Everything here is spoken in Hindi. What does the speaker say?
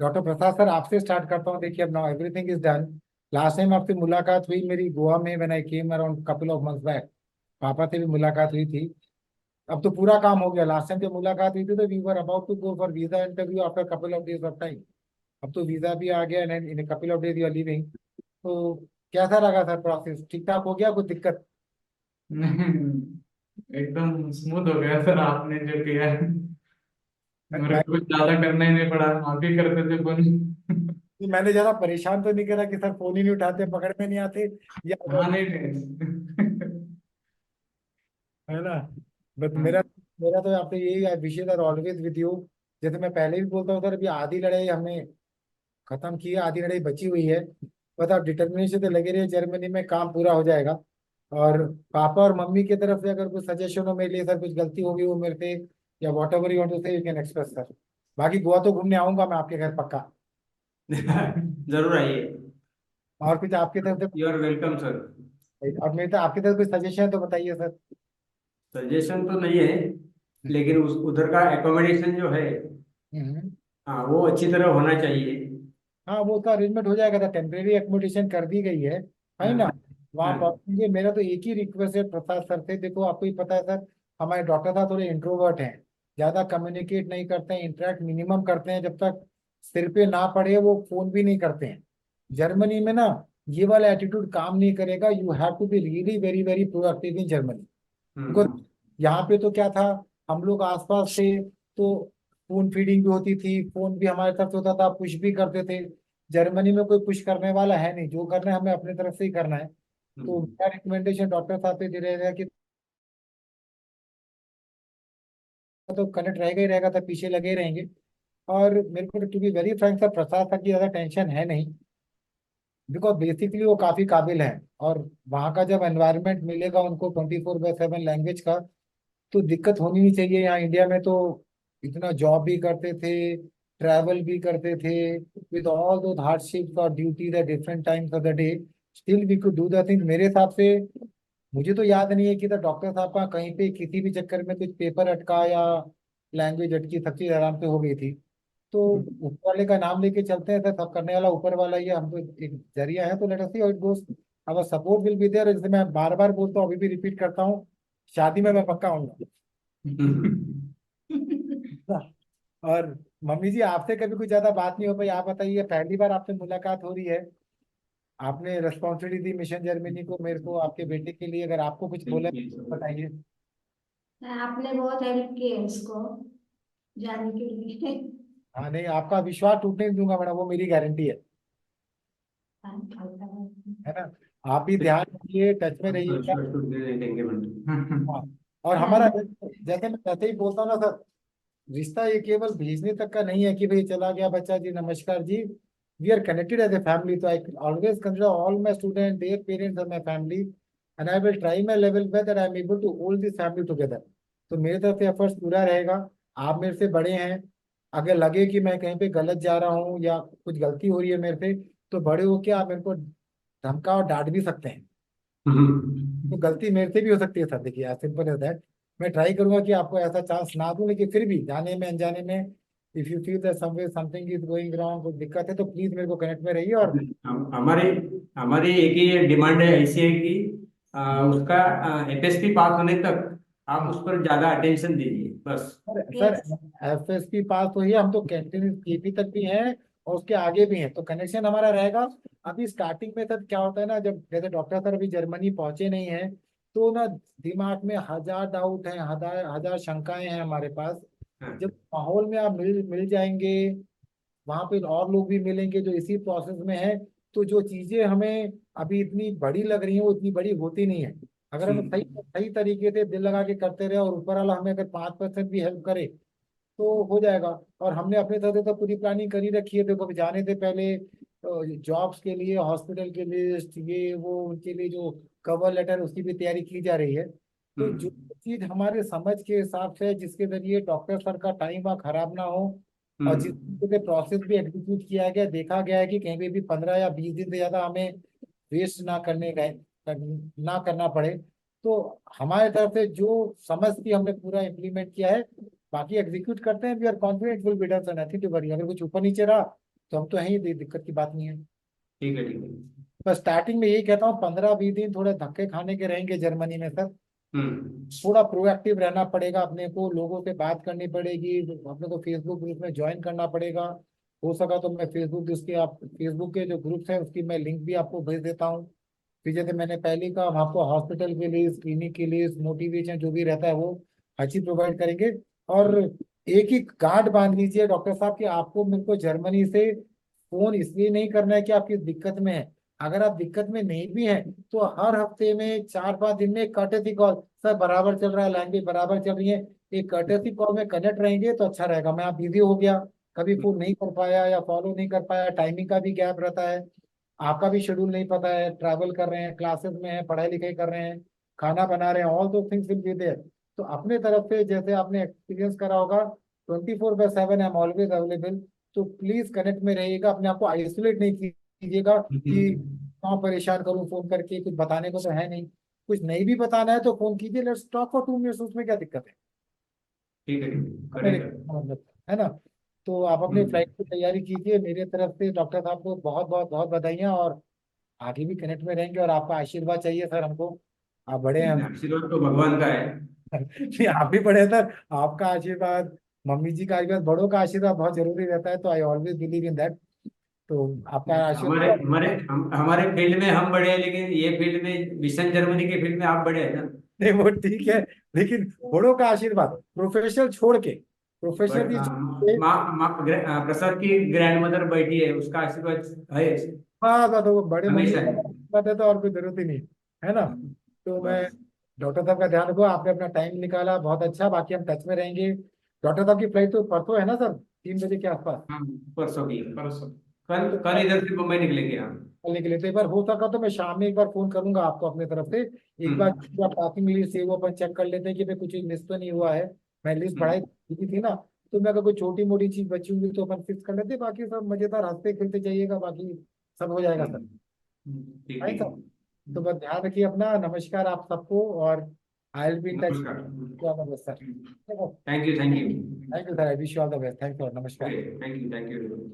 डॉक्टर प्रसाद सर, आपसे स्टार्ट करता हूँ। देखिए, अब now everything is done. Last time आपसे मुलाकात हुई मेरी गोवा में, when I came around couple of months back. पापा से भी मुलाकात हुई थी। अब तो पूरा काम हो गया। लास्ट टाइम जब मुलाकात हुई थी तो we were about to go for visa interview after couple of days of time. अब तो वीजा भी आ गया and in couple of days you are leaving. तो कैसा लगा सर प्रोसेस? ठीक ठाक हो गया? कुछ दिक्कत? नहीं, एकदम स्मूथ हो गया सर, आपने जो किया है। मेरे मैं को कुछ ज्यादा करना ही नहीं पड़ा, आप ही करते थे फोन। मैंने ज्यादा परेशान तो नहीं करा कि सर फोन ही नहीं उठाते, पकड़ में नहीं आते, या हाँ, नहीं नहीं। है ना। बट मेरा हाँ, मेरा तो आपसे यही विशेष आर ऑलवेज विद यू। जैसे मैं पहले भी बोलता हूँ सर, अभी आधी लड़ाई हमने खत्म की है, आधी लड़ाई बची हुई है। बस आप डिटर्मिनेशन से लगे रहिए, जर्मनी में काम पूरा हो जाएगा। और पापा और मम्मी की तरफ से अगर कुछ सजेशन हो मेरे लिए, सर कुछ गलती होगी वो मेरे से, या whatever you want to say you can express sir. बाकी गोवा तो घूमने आऊंगा मैं आपके घर पक्का। जरूर आइए। और कुछ आपकी तरफ यू आर वेलकम सर। से, अब मेरे तो आपकी तरफ कुछ सजेशन है तो बताइए सर। सजेशन तो नहीं है, लेकिन उस उधर का एकोमोडेशन जो है, हम्म। हाँ वो अच्छी तरह होना चाहिए। हाँ, वो तो अरेंजमेंट हो जाएगा था, टेम्परेरी एकोमोडेशन कर दी गई है हाँ ना। वहाँ हाँ। पहुंचेंगे। मेरा तो एक ही रिक्वेस्ट है प्रसाद सर से, देखो आपको ही पता है सर, हमारे डॉक्टर साहब थोड़े इंट्रोवर्ट हैं, ज्यादा कम्युनिकेट नहीं करते हैं, इंटरेक्ट मिनिमम करते हैं, जब तक सिर पे ना पड़े वो फोन भी नहीं करते हैं। जर्मनी में ना ये वाला एटीट्यूड काम नहीं करेगा। You have to be really very very proactive in Germany. Because hmm यहाँ पे तो क्या था, हम लोग आसपास थे तो फोन फीडिंग भी होती थी, फोन भी हमारे तरफ से होता था, पुश भी करते थे। जर्मनी में कोई पुश करने वाला है नहीं, जो करना है हमें अपने तरफ से ही करना है। तो हम्म। मेरा रिकमेंडेशन डॉक्टर साहब से दे रहेगा कि तो कनेक्ट रहेगा ही रहेगा, तो पीछे लगे ही रहेंगे। और मेरे को to be very frank sir, Prasad तक की ज्यादा टेंशन है नहीं, बिकॉज बेसिकली वो काफी काबिल है। और वहाँ का जब एनवायरनमेंट मिलेगा उनको 24/7 लैंग्वेज का, तो दिक्कत होनी नहीं चाहिए। यहाँ इंडिया में तो इतना जॉब भी करते थे, ट्रैवल भी करते थे, विद ऑल दो हार्डशिप्स और duties at different times of the day, still we could do the thing मेरे हिसाब से। मुझे तो याद नहीं है कि द डॉक्टर साहब का कहीं पे किसी भी चक्कर में कुछ पेपर अटका या लैंग्वेज अटकी, सब चीज आराम से हो गई थी। तो ऊपर वाले का नाम लेके चलते हैं सर, सब करने वाला ऊपर वाला ही है, हम तो एक जरिया है। तो let us see how it goes. Our support will be there. जैसे मैं बार बार बोलता हूँ, अभी भी रिपीट करता हूँ, शादी में मैं पक्का आऊंगा। और मम्मी जी, आपसे कभी कुछ ज्यादा बात नहीं हो पाई। आप बताइए, पहली बार आपसे मुलाकात हो रही है, आपने रिस्पॉन्सिबिलिटी दी मिशन जर्मनी को मेरे को आपके बेटे के लिए, अगर आपको कुछ बोला Thank you so much. बताइए। आपने बहुत हेल्प की है इसको जाने के लिए। हाँ नहीं, आपका विश्वास टूटने नहीं दूंगा मैडम, वो मेरी गारंटी है ना। आप भी ध्यान रखिए, टच में रहिएगा। Thank you. हाँ। और हमारा जैसे मैं कहते ही बोलता हूँ ना सर, रिश्ता ये केवल भेजने तक का नहीं है कि भाई चला गया बच्चा जी, नमस्कार जी। We are connected as a family. तो I always consider all my student, their parents और my family, and I will try my level best that I am able to hold this family together. तो मेरे तरफ से एफर्ट्स पूरा रहेगा। आप मेरे से बड़े हैं, अगर लगे कि मैं कहीं पे गलत जा रहा हूँ या कुछ गलती हो रही है मेरे से, तो बड़े होके आप मेरे को धमका और डांट भी सकते हैं। तो गलती मेरे से भी हो सकती है सर, देखिए एज सिंपल एज दैट। मैं ट्राई करूंगा कि आपको ऐसा चांस ना दूं, लेकिन फिर भी जाने में अनजाने में if you feel that somewhere something is going wrong, कुछ दिक्कत है, तो प्लीज मेरे को कनेक्ट में रहिए। और हमारी हमारी एक ही डिमांड है, ऐसी है कि उसका एफएसपी पास होने तक आप उस पर ज्यादा अटेंशन दीजिए बस। सर एफएसपी पास तो ही है, हम तो कैंटीन केपी तक भी हैं और उसके आगे भी हैं, तो कनेक्शन हमारा रहेगा। अभी स्टार्टिंग में सर क्या होता है ना, जब जैसे डॉक्टर सर अभी जर्मनी पहुंचे नहीं हैं, तो ना दिमाग में हजार डाउट हैं, हजार हजार शंकाएं हैं हमारे पास। हाँ। जब माहौल में आप मिल मिल जाएंगे, वहां पे और लोग भी मिलेंगे जो इसी प्रोसेस में है, तो जो चीजें हमें अभी इतनी बड़ी लग रही हैं वो इतनी बड़ी होती नहीं है। अगर हम सही हम्म सही तरीके से दिल लगा के करते रहे और ऊपर वाला हमें अगर 5% भी हेल्प करे तो हो जाएगा। और हमने अपने तरफ से तो पूरी प्लानिंग करी रखी है। देखो, अभी जाने से पहले जॉब्स के लिए, हॉस्पिटल के लिस्ट, ये वो उनके लिए जो कवर लेटर, उसकी भी तैयारी की जा रही है। तो जो हम्म चीज हमारे समझ के हिसाब से है, जिसके जरिए डॉक्टर सर का टाइम वहाँ खराब ना हो, और जिस हम्म तरीके से प्रोसेस भी एग्जीक्यूट किया गया, देखा गया है कि कहीं पे भी 15 या 20 दिन से ज्यादा हमें वेस्ट ना करने गए, ना करना पड़े। तो हमारे तरफ से जो समझ थी हमने पूरा इम्प्लीमेंट किया है। बाकी एग्जीक्यूट करते हैं, we are confident will be done, so nothing to worry. अगर कुछ ऊपर नीचे रहा तो हम तो हैं ही, दिक्कत की बात नहीं है। ठीक है, ठीक है। बस स्टार्टिंग में यही कहता हूँ, 15-20 दिन थोड़े धक्के खाने के रहेंगे जर्मनी में सर। हम्म। थोड़ा प्रोएक्टिव रहना पड़ेगा अपने को, लोगों से बात करनी पड़ेगी, अपने को फेसबुक ग्रुप में ज्वाइन करना पड़ेगा। हो सका तो मैं फेसबुक उसके, आप फेसबुक के जो ग्रुप्स हैं उसकी मैं लिंक भी आपको भेज देता हूँ। फिर जैसे मैंने पहले कहा, हम आपको हॉस्पिटल के लिए, क्लिनिक के लिए मोटिवेशन जो भी रहता है वो हर चीज प्रोवाइड करेंगे। और एक ही गांठ बांध लीजिए डॉक्टर साहब कि आपको मेरे को जर्मनी से फोन इसलिए नहीं करना है कि आप किस दिक्कत में है। अगर आप दिक्कत में नहीं भी हैं तो हर हफ्ते में 4-5 दिन में कर्टेसी कॉल, सर बराबर चल रहा है, लैंग्वेज बराबर चल रही है, एक कर्टेसी कॉल में कनेक्ट रहेंगे तो अच्छा रहेगा। मैं आप बिजी हो गया, कभी फोन नहीं कर पाया या फॉलो नहीं कर पाया, टाइमिंग का भी गैप रहता है, आपका भी शेड्यूल नहीं पता है, ट्रैवल कर रहे हैं, क्लासेस में है, पढ़ाई लिखाई कर रहे हैं, खाना बना रहे हैं, ऑल दो थिंग्स विल बी देयर। तो अपने तरफ से जैसे आपने एक्सपीरियंस करा होगा, 24/7 आई एम ऑलवेज अवेलेबल। तो प्लीज कनेक्ट में रहिएगा, अपने आप को आइसोलेट नहीं कीजिएगा कि कहाँ परेशान करूँ फोन करके, कुछ बताने को तो है नहीं। कुछ नहीं भी बताना है तो फोन कीजिए, लेट्स टॉक फॉर 2 मिनट्स, उसमें क्या दिक्कत है। ठीक है, ठीक है, मेरे करेगा। मतलब, है ना। तो आप अपनी हम्म। फ्लाइट की तैयारी कीजिए, मेरे तरफ से डॉक्टर साहब को बहुत बहुत बहुत बधाइयाँ, और आगे भी कनेक्ट में रहेंगे, और आपका आशीर्वाद चाहिए सर हमको। आप बड़े हैं हम। आशीर्वाद तो भगवान का है। नहीं, आप भी बड़े हैं सर, आपका आशीर्वाद, मम्मी जी का आशीर्वाद, बड़ों का आशीर्वाद बहुत जरूरी रहता है, तो I always believe in that. तो आपका हमारे आशीर्वाद। हमारे हमारे फील्ड में हम बड़े हैं, लेकिन ये फील्ड में मिशन जर्मनी के फील्ड में आप बड़े हैं ना। नहीं वो ठीक है, लेकिन बड़ों का आशीर्वाद, प्रोफेशनल छोड़ के, प्रोफेशनल बट की छोड़ के। प्रसाद की ग्रैंड मदर बैठी है, उसका आशीर्वाद है हाँ तो वो बड़े मम्मी हमेशा। का आशीर्वाद है तो और कोई जरूरत ही नहीं, है ना। तो मैं, बस। डॉक्टर साहब का ध्यान रखो, आपने अपना टाइम निकाला बहुत अच्छा, बाकी हम टच में रहेंगे। डॉक्टर साहब की फ्लाइट तो परसों है ना सर, 3 बजे के आसपास। परसों की। परसों। कल तो कल इधर से मुंबई निकलेंगे हम। चलने के लिए तो एक बार हो सका तो मैं शाम में एक बार फोन करूंगा आपको अपने तरफ से। एक बार हम्म। पार्किंग लिस्ट है वो अपन चेक कर लेते हैं कि भाई कुछ मिस तो नहीं हुआ है। मैं लिस्ट बढ़ाई हम्म। दी थी ना, तो मैं अगर कोई छोटी मोटी चीज बची होंगी तो अपन फिक्स कर लेते हैं। बाकी सब मजेदार हंसते खेलते जाइएगा, बाकी सब हो जाएगा सर। ठीक, आई ठीक। सर, तो बस ध्यान रखिए अपना, नमस्कार आप सबको, और I will be in touch. नमस्कार। Sir, thank you, thank you. Thank you sir, I wish you all the best, thank you, नमस्कार। Okay, thank you, thank you.